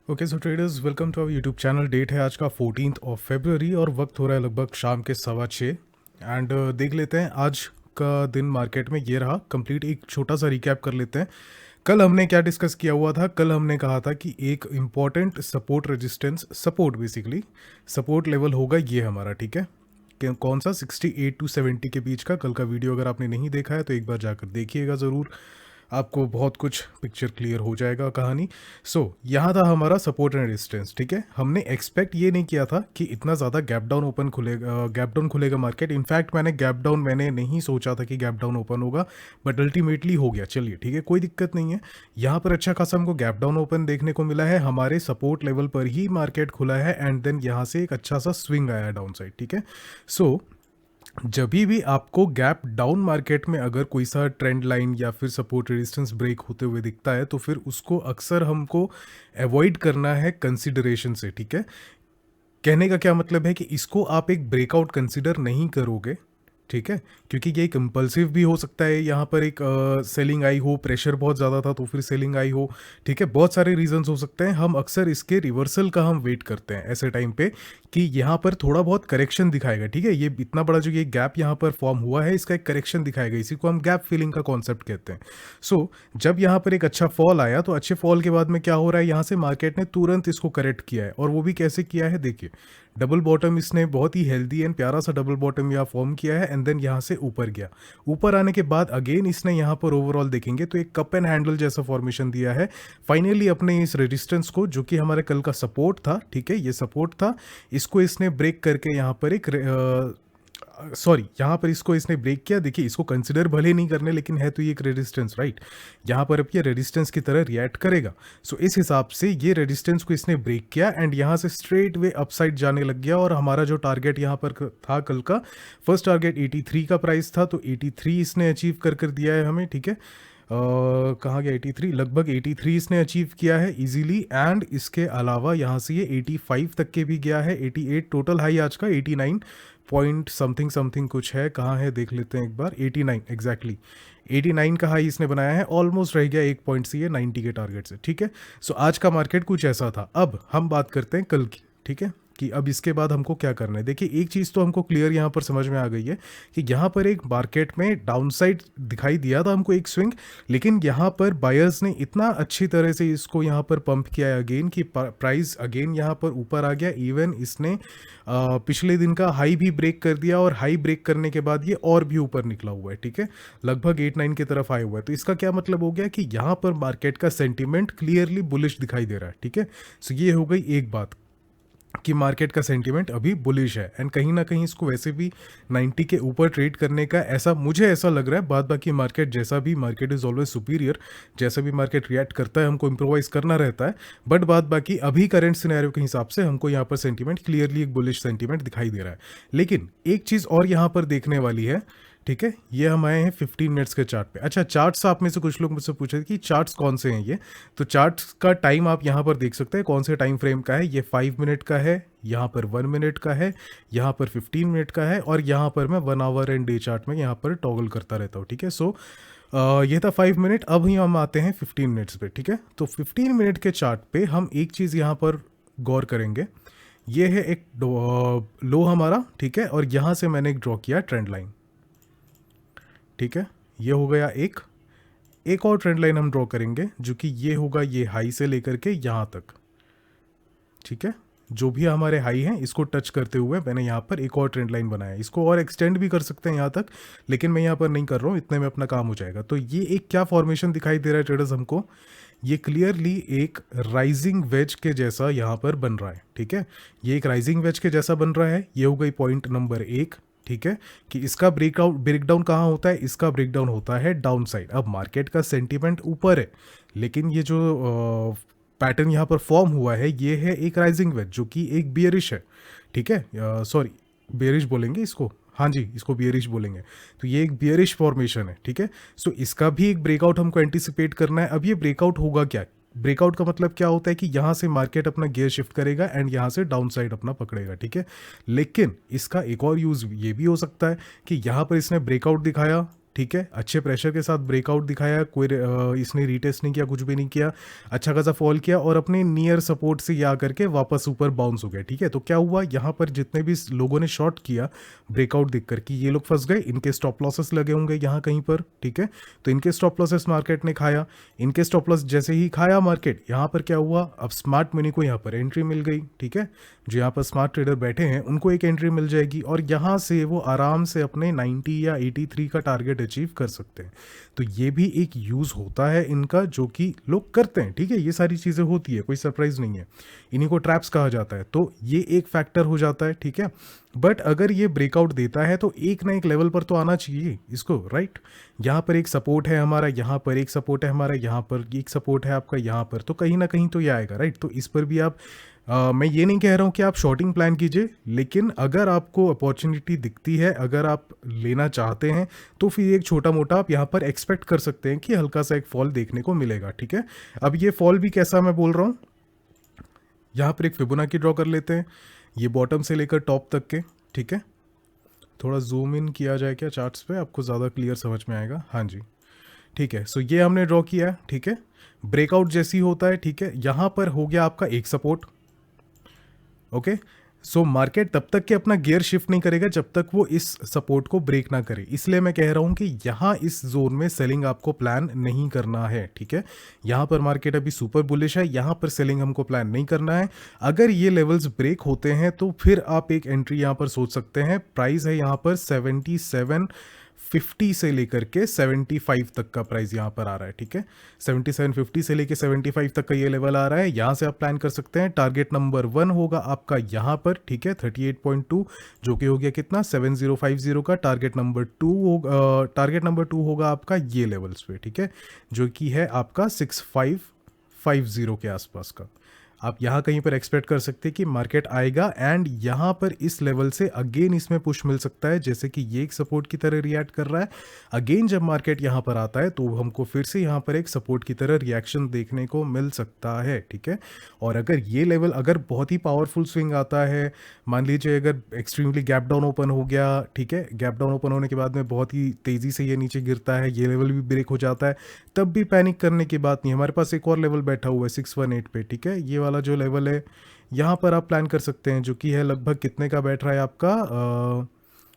Okay so traders welcome to our YouTube channel. Date है आज का 14 फरवरी और वक्त हो रहा है लगभग शाम के 6:15 एंड देख लेते हैं आज का दिन मार्केट में ये रहा। कंप्लीट एक छोटा सा रिकैप कर लेते हैं। कल हमने क्या डिस्कस किया हुआ था? कल हमने कहा था कि एक important support resistance support basically support level होगा ये हमारा, ठीक है। कौन सा 68 टू 70 के बीच का। कल का वीडियो अगर आपने नहीं देखा है तो एक बार जाकर देखिएगा ज़रूर, आपको बहुत कुछ पिक्चर क्लियर हो जाएगा कहानी। यहाँ था हमारा सपोर्ट एंड रेजिस्टेंस, ठीक है। हमने एक्सपेक्ट ये नहीं किया था कि इतना ज़्यादा गैप डाउन ओपन खुलेगा, गैप डाउन खुलेगा मार्केट। इनफैक्ट मैंने नहीं सोचा था कि गैप डाउन ओपन होगा, बट अल्टीमेटली हो गया। चलिए ठीक है, कोई दिक्कत नहीं है। यहाँ पर अच्छा खासा हमको गैप डाउन ओपन देखने को मिला है, हमारे सपोर्ट लेवल पर ही मार्केट खुला है एंड देन यहाँ से एक अच्छा सा स्विंग आया डाउन साइड, ठीक है। जब भी आपको गैप डाउन मार्केट में अगर कोई सा ट्रेंड लाइन या फिर सपोर्ट रेजिस्टेंस ब्रेक होते हुए दिखता है तो फिर उसको अक्सर हमको अवॉइड करना है कंसिडरेशन से, ठीक है। कहने का क्या मतलब है कि इसको आप एक ब्रेकआउट कंसिडर नहीं करोगे, ठीक है, क्योंकि ये एक इम्पल्सिव भी हो सकता है। यहाँ पर एक सेलिंग आई हो, प्रेशर बहुत ज़्यादा था तो फिर सेलिंग आई हो, ठीक है। बहुत सारे रीजंस हो सकते हैं। हम अक्सर इसके रिवर्सल का हम वेट करते हैं ऐसे टाइम पे कि यहाँ पर थोड़ा बहुत करेक्शन दिखाएगा, ठीक है। ये इतना बड़ा जो ये गैप यहाँ पर फॉर्म हुआ है इसका एक करेक्शन दिखाएगा, इसी को हम गैप फिलिंग का कॉन्सेप्ट कहते हैं। जब यहाँ पर एक अच्छा फॉल आया तो अच्छे फॉल के बाद में क्या हो रहा है, यहाँ से मार्केट ने तुरंत इसको करेक्ट किया है। और वो भी कैसे किया है, देखिए डबल बॉटम इसने बहुत ही हेल्दी एंड प्यारा सा डबल बॉटम यहाँ फॉर्म किया है एंड देन यहाँ से ऊपर गया। ऊपर आने के बाद अगेन इसने यहाँ पर ओवरऑल देखेंगे तो एक कप एंड हैंडल जैसा फॉर्मेशन दिया है। फाइनली अपने इस रेजिस्टेंस को, जो कि हमारे कल का सपोर्ट था, ठीक है, ये सपोर्ट था, इसको इसने ब्रेक करके यहाँ पर एक यहाँ पर इसको इसने ब्रेक किया। देखिए इसको कंसिडर भले नहीं करने, लेकिन है तो ये एक रेजिस्टेंस, राइट। यहाँ पर अब ये रेजिस्टेंस की तरह रिएक्ट करेगा। इस हिसाब से ये रेजिस्टेंस को इसने ब्रेक किया एंड यहाँ से स्ट्रेट वे अपसाइड जाने लग गया। और हमारा जो टारगेट यहाँ पर था कल का, फर्स्ट टारगेट 83 का प्राइस था, तो 83 इसने अचीव कर दिया है हमें, ठीक है। कहाँ गया 83, लगभग 83 इसने अचीव किया है इजीली। एंड इसके अलावा यहाँ से ये 85 तक के भी गया है। 88 टोटल हाई आज का, 89 पॉइंट समथिंग समथिंग कुछ है, कहाँ है देख लेते हैं एक बार। 89 एग्जैक्टली 89 का हाई इसने बनाया है। ऑलमोस्ट रह गया 1 पॉइंट से ये 90 के टारगेट से, ठीक है। आज का मार्केट कुछ ऐसा था। अब हम बात करते हैं कल की, ठीक है, कि अब इसके बाद हमको क्या करना है। देखिए एक चीज़ तो हमको क्लियर यहाँ पर समझ में आ गई है कि यहाँ पर एक मार्केट में डाउनसाइड दिखाई दिया था हमको एक स्विंग, लेकिन यहाँ पर बायर्स ने इतना अच्छी तरह से इसको यहाँ पर पंप किया है अगेन कि प्राइस अगेन यहाँ पर ऊपर आ गया। इवन इसने पिछले दिन का हाई भी ब्रेक कर दिया और हाई ब्रेक करने के बाद ये और भी ऊपर निकला हुआ है, ठीक है, लगभग 8-9 की तरफ आया हुआ है। तो इसका क्या मतलब हो गया कि यहाँ पर मार्केट का सेंटीमेंट क्लियरली बुलिश दिखाई दे रहा है, ठीक है। ये हो गई एक बात कि मार्केट का सेंटीमेंट अभी बुलिश है एंड कहीं ना कहीं इसको वैसे भी 90 के ऊपर ट्रेड करने का मुझे ऐसा लग रहा है। बाद बाकी मार्केट जैसा भी, मार्केट इज ऑलवेज सुपीरियर, जैसा भी मार्केट रिएक्ट करता है हमको इम्प्रोवाइज करना रहता है। बट बाद बाकी अभी करंट सिनेरियो के हिसाब से हमको यहाँ पर सेंटीमेंट क्लियरली एक बुलिश सेंटीमेंट दिखाई दे रहा है। लेकिन एक चीज़ और यहाँ पर देखने वाली है, ठीक है। ये हम आए हैं 15 मिनट्स के चार्ट पे। अच्छा, चार्ट्स आप में से कुछ लोग मुझसे पूछे कि चार्ट्स कौन से हैं ये, तो चार्ट्स का टाइम आप यहाँ पर देख सकते हैं कौन से टाइम फ्रेम का है। ये 5 मिनट का है, यहाँ पर 1 मिनट का है, यहाँ पर 15 मिनट का है, और यहाँ पर मैं 1 आवर एंड डे चार्ट में यहाँ पर टॉगल करता रहता हूँ, ठीक है। ये था 5 मिनट। अब हम आते हैं 15 मिनट्स पे, ठीक है। तो 15 मिनट के चार्ट पे हम एक चीज़ यहाँ पर गौर करेंगे। ये है एक लो हमारा, ठीक है, और यहाँ से मैंने एक ड्रॉ किया ट्रेंड लाइन, ठीक है। ये हो गया एक और ट्रेंड लाइन हम ड्रॉ करेंगे, जो कि ये होगा ये हाई से लेकर के यहाँ तक, ठीक है। जो भी हमारे हाई हैं इसको टच करते हुए मैंने यहाँ पर एक और ट्रेंड लाइन बनाया। इसको और एक्सटेंड भी कर सकते हैं यहाँ तक, लेकिन मैं यहाँ पर नहीं कर रहा हूँ, इतने में अपना काम हो जाएगा। तो ये एक क्या फॉर्मेशन दिखाई दे रहा है ट्रेडर्स हमको, ये क्लियरली एक राइजिंग वेज के जैसा यहाँ पर बन रहा है, ठीक है। ये एक राइजिंग वेज के जैसा बन रहा है। ये हो गई पॉइंट नंबर 1, ठीक है, कि इसका ब्रेकडाउन कहाँ होता है, इसका ब्रेकडाउन होता है डाउन साइड। अब मार्केट का सेंटीमेंट ऊपर है, लेकिन ये जो पैटर्न यहाँ पर फॉर्म हुआ है ये है एक राइजिंग वेज, जो कि एक बियरिश है, ठीक है। सॉरी, बियरिश बोलेंगे इसको, हाँ जी, इसको बियरिश बोलेंगे। तो ये एक बियरिश फॉर्मेशन है, ठीक है। इसका भी एक ब्रेकआउट हमको एंटिसिपेट करना है। अब ये ब्रेकआउट होगा क्या, ब्रेकआउट का मतलब क्या होता है कि यहाँ से मार्केट अपना गियर शिफ्ट करेगा एंड यहाँ से डाउन साइड अपना पकड़ेगा, ठीक है। लेकिन इसका एक और यूज़ ये भी हो सकता है कि यहाँ पर इसने ब्रेकआउट दिखाया, ठीक है, अच्छे प्रेशर के साथ ब्रेकआउट दिखाया, कोई इसने रीटेस्ट नहीं किया, कुछ भी नहीं किया, अच्छा खासा फॉल किया और अपने नियर सपोर्ट से ये आकर के वापस ऊपर बाउंस हो गया। ठीक है, तो क्या हुआ यहाँ पर जितने भी लोगों ने शॉर्ट किया ब्रेकआउट देखकर कि ये लोग फंस गए, इनके स्टॉप लॉसेस लगे होंगे यहाँ कहीं पर। ठीक है, तो इनके स्टॉप लॉसेस मार्केट ने खाया, इनके स्टॉप लॉस जैसे ही खाया मार्केट, यहाँ पर क्या हुआ, अब स्मार्ट मनी को यहाँ पर एंट्री मिल गई। ठीक है, जो यहाँ पर स्मार्ट ट्रेडर बैठे हैं उनको एक एंट्री मिल जाएगी और यहाँ से वो आराम से अपने 90 या 83 का टारगेट अचीव कर सकते हैं। तो ये भी एक यूज़ होता है इनका, जो कि लोग करते हैं। ठीक है, ये सारी चीज़ें होती है, कोई सरप्राइज नहीं है, इन्हीं को ट्रैप्स कहा जाता है। तो ये एक फैक्टर हो जाता है। ठीक है, बट अगर ये ब्रेकआउट देता है तो एक ना एक लेवल पर तो आना चाहिए इसको, राइट। यहाँ पर एक सपोर्ट है हमारा, यहाँ पर एक सपोर्ट है हमारा, यहाँ पर एक सपोर्ट है आपका, यहाँ पर, तो कहीं ना कहीं तो ये आएगा, राइट। तो इस पर भी आप मैं ये नहीं कह रहा हूँ कि आप शॉर्टिंग प्लान कीजिए, लेकिन अगर आपको अपॉर्चुनिटी दिखती है, अगर आप लेना चाहते हैं, तो फिर एक छोटा मोटा आप यहाँ पर एक्सपेक्ट कर सकते हैं कि हल्का सा एक फॉल देखने को मिलेगा। ठीक है, अब ये फॉल भी कैसा मैं बोल रहा हूँ, यहाँ पर एक फिबोनाची ड्रॉ कर लेते हैं, ये बॉटम से लेकर टॉप तक के। ठीक है, थोड़ा जूम इन किया जाए क्या चार्ट्स पे, आपको ज़्यादा क्लियर समझ में आएगा। हाँ जी, ठीक है, सो ये हमने ड्रॉ किया है। ठीक है, ब्रेकआउट जैसी होता है, ठीक है, यहाँ पर हो गया आपका एक सपोर्ट। ओके, सो मार्केट तब तक के अपना गियर शिफ्ट नहीं करेगा जब तक वो इस सपोर्ट को ब्रेक ना करे। इसलिए मैं कह रहा हूं कि यहां इस जोन में सेलिंग आपको प्लान नहीं करना है। ठीक है, यहां पर मार्केट अभी सुपर बुलिश है, यहां पर सेलिंग हमको प्लान नहीं करना है। अगर ये लेवल्स ब्रेक होते हैं तो फिर आप एक एंट्री यहां पर सोच सकते हैं। प्राइस है यहां पर 7750 से लेकर के 75 तक का प्राइस यहाँ पर आ रहा है। ठीक है, 7750 से लेकर 75 तक का ये लेवल आ रहा है, यहाँ से आप प्लान कर सकते हैं। टारगेट नंबर 1 होगा आपका यहाँ पर, ठीक है, 38.2, जो कि हो गया कितना, 7050 का। टारगेट नंबर 2 होगा आपका ये लेवल्स पे, ठीक है, जो कि है आपका 6550 के आसपास का। आप यहाँ कहीं पर एक्सपेक्ट कर सकते हैं कि मार्केट आएगा एंड यहाँ पर इस लेवल से अगेन इसमें पुश मिल सकता है, जैसे कि ये एक सपोर्ट की तरह रिएक्ट कर रहा है। अगेन जब मार्केट यहाँ पर आता है तो हमको फिर से यहाँ पर एक सपोर्ट की तरह रिएक्शन देखने को मिल सकता है। ठीक है, और अगर ये लेवल अगर बहुत ही पावरफुल स्विंग आता है, मान लीजिए अगर एक्सट्रीमली गैप डाउन ओपन हो गया, ठीक है, गैप डाउन ओपन होने के बाद में बहुत ही तेज़ी से ये नीचे गिरता है, ये लेवल भी ब्रेक हो जाता है, तब भी पैनिक करने की बात नहीं। हमारे पास एक और लेवल बैठा हुआ है 618 पे। ठीक है, ये वाला जो लेवल है यहाँ पर आप प्लान कर सकते हैं, जो कि है लगभग कितने का बैठ रहा है आपका,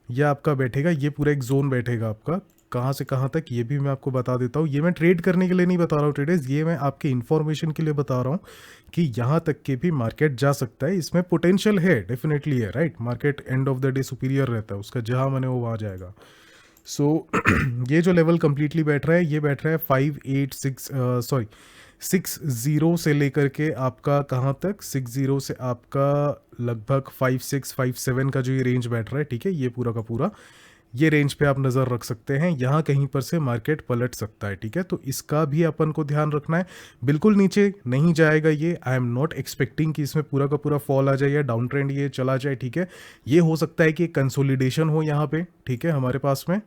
ये आपका बैठेगा, ये पूरा एक जोन बैठेगा आपका, कहाँ से कहाँ तक ये भी मैं आपको बता देता हूँ। ये मैं ट्रेड करने के लिए नहीं बता रहा हूँ ट्रेडर्स, ये मैं आपके इन्फॉर्मेशन के लिए बता रहा हूँ कि यहाँ तक के भी मार्केट जा सकता है, इसमें पोटेंशियल है, डेफिनेटली है, right. Market end of the day superior रहता है, उसका जहाँ मैंने वो वहाँ जाएगा। सो ये जो लेवल कंप्लीटली बैठ रहा है, ये बैठ रहा है 60 से लेकर के आपका कहाँ तक, 60 से आपका लगभग 5657 का जो ये रेंज बैठ रहा है, ठीक है, ये पूरा का पूरा ये रेंज पे आप नज़र रख सकते हैं। यहाँ कहीं पर से मार्केट पलट सकता है। ठीक है, तो इसका भी अपन को ध्यान रखना है, बिल्कुल नीचे नहीं जाएगा ये। आई एम नॉट एक्सपेक्टिंग कि इसमें पूरा का पूरा फॉल आ जाए या डाउन ट्रेंड ये चला जाए। ठीक है, ये हो सकता है कि कंसोलिडेशन हो यहाँ पे, ठीक है, हमारे पास में।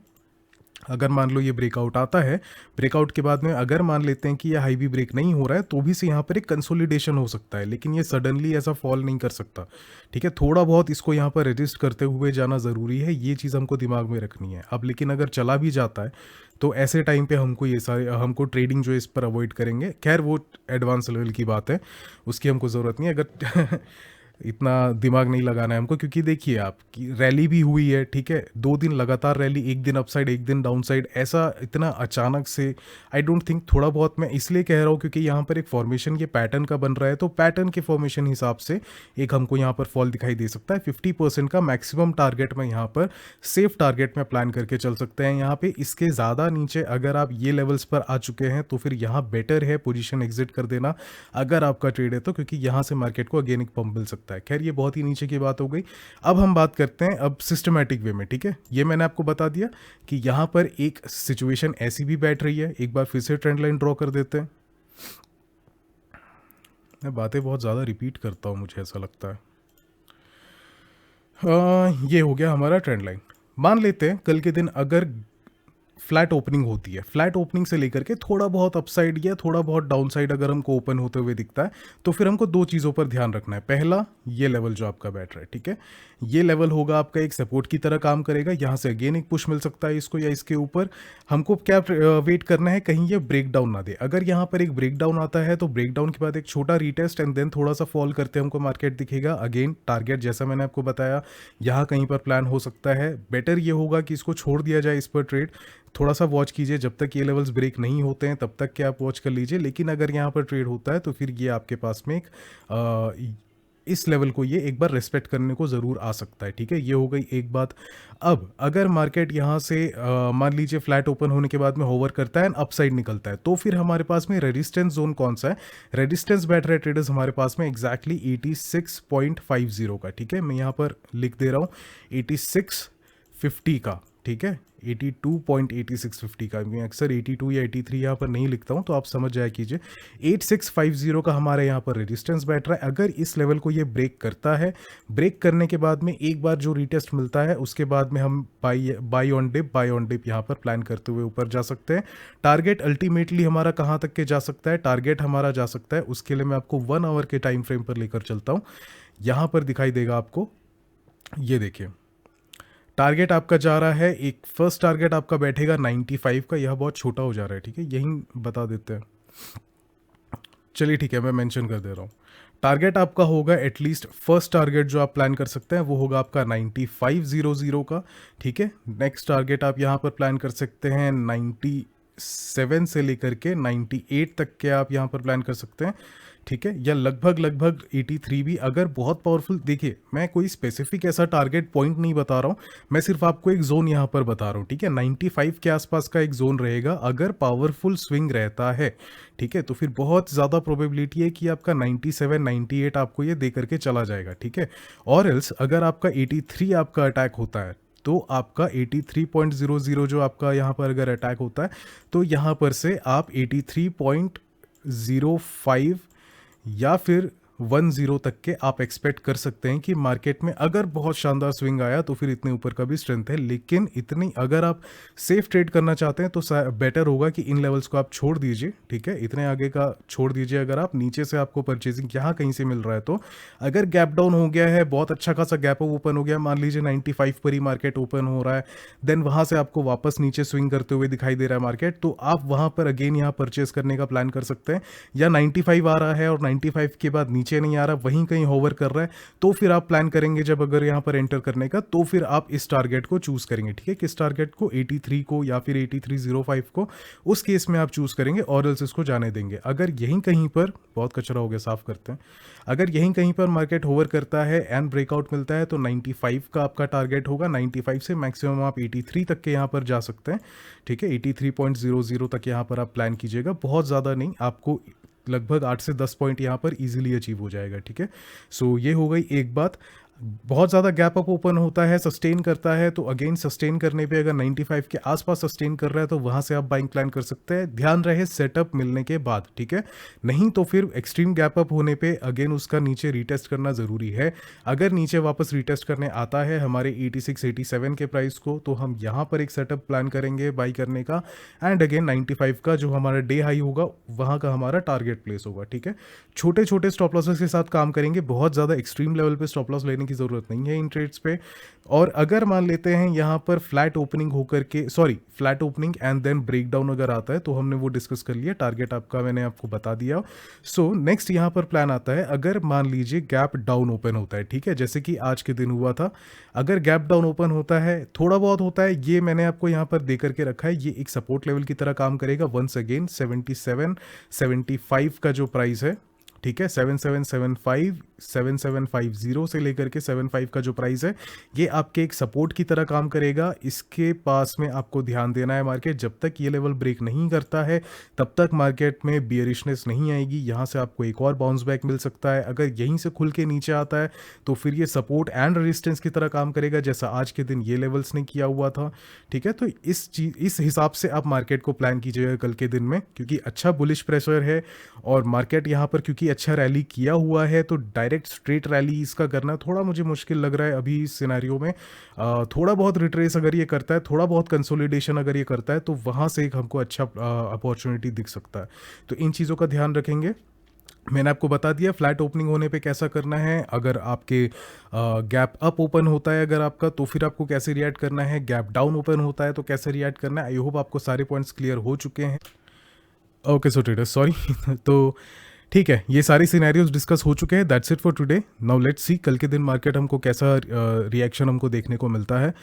अगर मान लो ये ब्रेकआउट आता है, ब्रेकआउट के बाद में अगर मान लेते हैं कि ये हाई भी ब्रेक नहीं हो रहा है, तो भी से यहाँ पर एक कंसोलिडेशन हो सकता है, लेकिन ये सडनली ऐसा फॉल नहीं कर सकता। ठीक है, थोड़ा बहुत इसको यहाँ पर रजिस्ट करते हुए जाना ज़रूरी है, ये चीज़ हमको दिमाग में रखनी है। अब लेकिन अगर चला भी जाता है तो ऐसे टाइम पे हमको ट्रेडिंग जो इस पर अवॉइड करेंगे। खैर वो एडवांस लेवल की बात है, उसकी हमको ज़रूरत नहीं है, अगर इतना दिमाग नहीं लगाना है हमको, क्योंकि देखिए आपकी रैली भी हुई है, ठीक है, 2 दिन लगातार रैली, एक दिन अपसाइड एक दिन डाउन साइड, ऐसा इतना अचानक से आई डोंट थिंक। थोड़ा बहुत मैं इसलिए कह रहा हूँ क्योंकि यहाँ पर एक फॉर्मेशन ये पैटर्न का बन रहा है, तो पैटर्न के फॉर्मेशन हिसाब से एक हमको यहाँ पर फॉल दिखाई दे सकता है। 50% का मैक्सिमम टारगेट में यहाँ पर सेफ टारगेट में प्लान करके चल सकते हैं यहाँ पे। इसके ज़्यादा नीचे अगर आप ये लेवल्स पर आ चुके हैं तो फिर यहाँ बेटर है पोजीशन एग्जिट कर देना अगर आपका ट्रेड है तो, क्योंकि यहाँ से मार्केट को अगेन एक पंप मिल सकता है। खैर ये बहुत ही नीचे की बात हो गई। अब हम बात करते हैं अब सिस्टमैटिक वे में। ठीक है, ये मैंने आपको बता दिया कि यहाँ पर एक सिचुएशन ऐसी भी बैठ रही है। एक बार फिर से ट्रेंड लाइन ड्रॉ कर देते हैं। मैं बातें बहुत ज़्यादा रिपीट करता हूँ, मुझे ऐसा लगता है। ये हो गया हमारा ट्रेंड लाइन। मान लेते हैं कल के दिन अगर फ्लैट ओपनिंग होती है, फ्लैट ओपनिंग से लेकर के थोड़ा बहुत अपसाइड या थोड़ा बहुत डाउनसाइड अगर हमको ओपन होते हुए दिखता है तो फिर हमको दो चीज़ों पर ध्यान रखना है। पहला, ये लेवल जो आपका बैठ रहा है, ठीक है, ये लेवल होगा आपका एक सपोर्ट की तरह काम करेगा, यहाँ से अगेन एक पुश मिल सकता है इसको या इसके ऊपर। हमको क्या वेट करना है, कहीं ये ब्रेक डाउन ना दे। अगर यहाँ पर एक ब्रेक डाउन आता है तो ब्रेक डाउन के बाद एक छोटा रीटेस्ट एंड देन थोड़ा सा फॉल करते हमको मार्केट दिखेगा। अगेन टारगेट जैसा मैंने आपको बताया यहाँ कहीं पर प्लान हो सकता है। बेटर ये होगा कि इसको छोड़ दिया जाए, इस पर ट्रेड थोड़ा सा वॉच कीजिए, जब तक ये लेवल्स ब्रेक नहीं होते हैं तब तक के आप वॉच कर लीजिए। लेकिन अगर यहाँ पर ट्रेड होता है तो फिर ये आपके पास में एक इस लेवल को ये एक बार रिस्पेक्ट करने को ज़रूर आ सकता है, ठीक है। ये हो गई एक बात। अब अगर मार्केट यहाँ से मान लीजिए फ्लैट ओपन होने के बाद में होवर करता है एंड अपसाइड निकलता है तो फिर हमारे पास में रेजिस्टेंस जोन कौन सा है, रेजिस्टेंस बैठ रहा है ट्रेडर्स हमारे पास में एग्जैक्टली 86.50 का, ठीक है। मैं यहाँ पर लिख दे रहा हूँ 8650 का, ठीक है, 82.8650 का। मैं अक्सर 82 या 83 यहाँ पर नहीं लिखता हूँ तो आप समझ जाया कीजिए। 8650 का हमारे यहाँ पर रेजिस्टेंस बैठ रहा है। अगर इस लेवल को ये ब्रेक करता है, ब्रेक करने के बाद में एक बार जो रीटेस्ट मिलता है उसके बाद में हम बाई ऑन डिप यहाँ पर प्लान करते हुए ऊपर जा सकते हैं। टारगेट अल्टीमेटली हमारा कहाँ तक के जा सकता है, टारगेट हमारा जा सकता है, उसके लिए मैं आपको 1 आवर के टाइम फ्रेम पर लेकर चलता हूँ। यहाँ पर दिखाई देगा आपको, ये देखिए टारगेट आपका जा रहा है, एक फर्स्ट टारगेट आपका बैठेगा 95 का। यह बहुत छोटा हो जा रहा है, ठीक है, यही बता देते हैं। चलिए ठीक है, मैं मेंशन कर दे रहा हूँ। टारगेट आपका होगा एटलीस्ट फर्स्ट टारगेट जो आप प्लान कर सकते हैं वो होगा आपका 9500 का, ठीक है। नेक्स्ट टारगेट आप यहाँ पर प्लान कर सकते हैं 97 से लेकर के 98 तक के आप यहाँ पर प्लान कर सकते हैं, ठीक है, या लगभग 83 भी अगर बहुत पावरफुल। देखिए मैं कोई स्पेसिफिक ऐसा टारगेट पॉइंट नहीं बता रहा हूँ, मैं सिर्फ आपको एक जोन यहाँ पर बता रहा हूँ, ठीक है। 95 के आसपास का एक जोन रहेगा, अगर पावरफुल स्विंग रहता है, ठीक है, तो फिर बहुत ज़्यादा प्रोबेबिलिटी है कि आपका 97 98 आपको ये दे करके चला जाएगा, ठीक है। और एल्स अगर आपका 83 आपका अटैक होता है तो आपका 83.00 जो आपका यहाँ पर अगर अटैक होता है तो यहाँ पर से आप 83.05 या फिर 10 तक के आप एक्सपेक्ट कर सकते हैं कि मार्केट में अगर बहुत शानदार स्विंग आया तो फिर इतने ऊपर का भी स्ट्रेंथ है। लेकिन इतनी अगर आप सेफ ट्रेड करना चाहते हैं तो बेटर होगा कि इन लेवल्स को आप छोड़ दीजिए, ठीक है, इतने आगे का छोड़ दीजिए। अगर आप नीचे से आपको परचेजिंग यहाँ कहीं से मिल रहा है तो अगर गैप डाउन हो गया है, बहुत अच्छा खासा गैप ओपन हो गया, मान लीजिए 95 पर ही मार्केट ओपन हो रहा है, देन वहाँ से आपको वापस नीचे स्विंग करते हुए दिखाई दे रहा है मार्केट, तो आप वहाँ पर अगेन यहाँ परचेज करने का प्लान कर सकते हैं। या 95 आ रहा है और 95 के बाद नीचे नहीं आ रहा, वहीं कहीं होवर कर रहा है, तो फिर आप प्लान करेंगे जब अगर यहां पर एंटर करने का तो फिर आप इस टारगेट को चूज करेंगे, ठीक है, किस टारगेट को, 83 को या फिर 8305 को, उस केस में आप चूज करेंगे और एल्स इसको जाने देंगे। अगर यहीं कहीं पर, बहुत कचरा हो गया साफ करते हैं, अगर यहीं कहीं पर मार्केट होवर करता है एंड ब्रेकआउट मिलता है तो 95 का आपका टारगेट होगा। 95 से मैक्सिमम आप 83 तक के यहाँ पर जा सकते हैं, ठीक है, 83.00 तक यहाँ पर आप प्लान कीजिएगा, बहुत ज़्यादा नहीं, आपको लगभग 8 से 10 पॉइंट यहाँ पर इजीली अचीव हो जाएगा, ठीक है। सो ये हो गई एक बात। बहुत ज़्यादा गैप अप ओपन होता है, सस्टेन करता है, तो अगेन सस्टेन करने पे अगर 95 के आसपास सस्टेन कर रहा है तो वहाँ से आप बाइंग प्लान कर सकते हैं, ध्यान रहे सेटअप मिलने के बाद, ठीक है। नहीं तो फिर एक्सट्रीम गैप अप होने पे अगेन उसका नीचे रीटेस्ट करना ज़रूरी है। अगर नीचे वापस रीटेस्ट करने आता है हमारे 86 87 के प्राइस को तो हम यहाँ पर एक सेटअप प्लान करेंगे बाई करने का, एंड अगेन 95 का जो हमारा डे हाई होगा वहाँ का हमारा टारगेट प्लेस होगा, ठीक है। छोटे छोटे स्टॉप लॉसेस के साथ काम करेंगे, बहुत ज़्यादा एक्सट्रीम लेवल पे स्टॉप लॉस लेने की ज़रूरत नहीं है इन ट्रेड्स पे। और अगर मान लेते हैं यहाँ पर फ्लैट ओपनिंग होकर के, sorry, flat opening and then breakdown अगर आता है तो हमने वो डिस्कस कर लिया, टारगेट आपका मैंने आपको बता दिया। सो नेक्स्ट यहाँ पर प्लान आता है, अगर मान लीजिए गैप डाउन ओपन होता है, ठीक है, जैसे कि आज के दिन हुआ था, अगर गैप डाउन ओपन होता है, थोड़ा बहुत होता है, ये मैंने आपको यहाँ पर दे करके रखा है, ये एक सपोर्ट लेवल की तरह काम करेगा। वंस अगेन 77 75 का जो प्राइस है, ठीक है, 7775 7750 से लेकर के 75 का जो प्राइस है, ये आपके एक सपोर्ट की तरह काम करेगा। इसके पास में आपको ध्यान देना है, मार्केट जब तक ये लेवल ब्रेक नहीं करता है तब तक मार्केट में बियरिशनेस नहीं आएगी, यहाँ से आपको एक और बाउंस बैक मिल सकता है। अगर यहीं से खुल के नीचे आता है तो फिर ये सपोर्ट एंड रेजिस्टेंस की तरह काम करेगा, जैसा आज के दिन ये लेवल्स ने किया हुआ था, ठीक है। तो इस हिसाब से आप मार्केट को प्लान कीजिएगा कल के दिन में, क्योंकि अच्छा बुलिश प्रेशर है और मार्केट यहाँ पर क्योंकि अच्छा रैली किया हुआ है तो डायरेक्ट डायरेक्ट स्ट्रेट रैली इसका करना थोड़ा मुझे मुश्किल लग रहा है अभी इस सिनेरियो में। थोड़ा बहुत रिट्रेस अगर ये करता है, थोड़ा बहुत कंसोलिडेशन अगर ये करता है, तो वहाँ से एक हमको अच्छा अपॉर्चुनिटी दिख सकता है। तो इन चीज़ों का ध्यान रखेंगे। मैंने आपको बता दिया फ्लैट ओपनिंग होने पे कैसा करना है। अगर आपके गैप अप ओपन होता है अगर आपका, तो फिर आपको कैसे रिएक्ट करना है। गैप डाउन ओपन होता है तो कैसे रिएक्ट करना है। आई होप आपको सारे पॉइंट्स क्लियर हो चुके हैं। ओके सो ट्रेडर्स, सॉरी तो ठीक है, ये सारे सिनेरियोज डिस्कस हो चुके हैं। That's it for today. Now let's see कल के दिन मार्केट हमको कैसा रिएक्शन हमको देखने को मिलता है।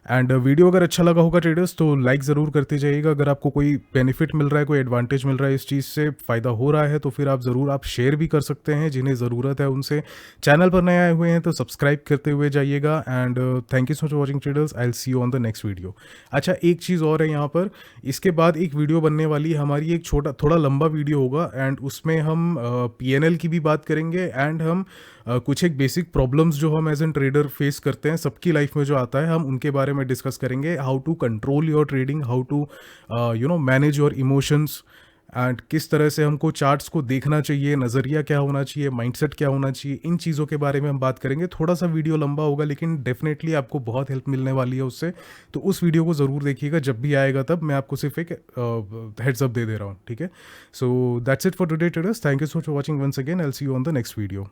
एंड वीडियो अगर अच्छा लगा होगा ट्रेडर्स तो लाइक ज़रूर करते जाइएगा। अगर आपको कोई बेनिफिट मिल रहा है, कोई एडवांटेज मिल रहा है, इस चीज़ से फ़ायदा हो रहा है, तो फिर आप ज़रूर आप शेयर भी कर सकते हैं जिन्हें ज़रूरत है उनसे। चैनल पर नए आए हुए हैं तो सब्सक्राइब करते हुए जाइएगा। And thank you so much for watching traders. I will see you on the next video. अच्छा, एक चीज़ और है यहाँ पर, इसके बाद एक वीडियो बनने वाली है हमारी, एक छोटा थोड़ा लंबा वीडियो होगा एंड उसमें हम PNL की भी बात करेंगे। एंड हम कुछ एक बेसिक प्रॉब्लम्स जो हम एज एन ट्रेडर फेस करते हैं सबकी लाइफ में जो आता है, हम उनके बारे में डिस्कस करेंगे। How to control your trading, how to manage your emotions, and किस तरह से हमको चार्ट्स को देखना चाहिए, नज़रिया क्या होना चाहिए, माइंडसेट क्या होना चाहिए, इन चीज़ों के बारे में हम बात करेंगे। थोड़ा सा वीडियो लंबा होगा लेकिन डेफिनेटली आपको बहुत हेल्प मिलने वाली है उससे। तो उस वीडियो को ज़रूर देखिएगा, जब भी आएगा तब मैं आपको सिर्फ एक हेड्स अप दे दे रहा हूँ, ठीक है। So that's it for today traders. Thank you so much for watching once again. I will see you on the next video.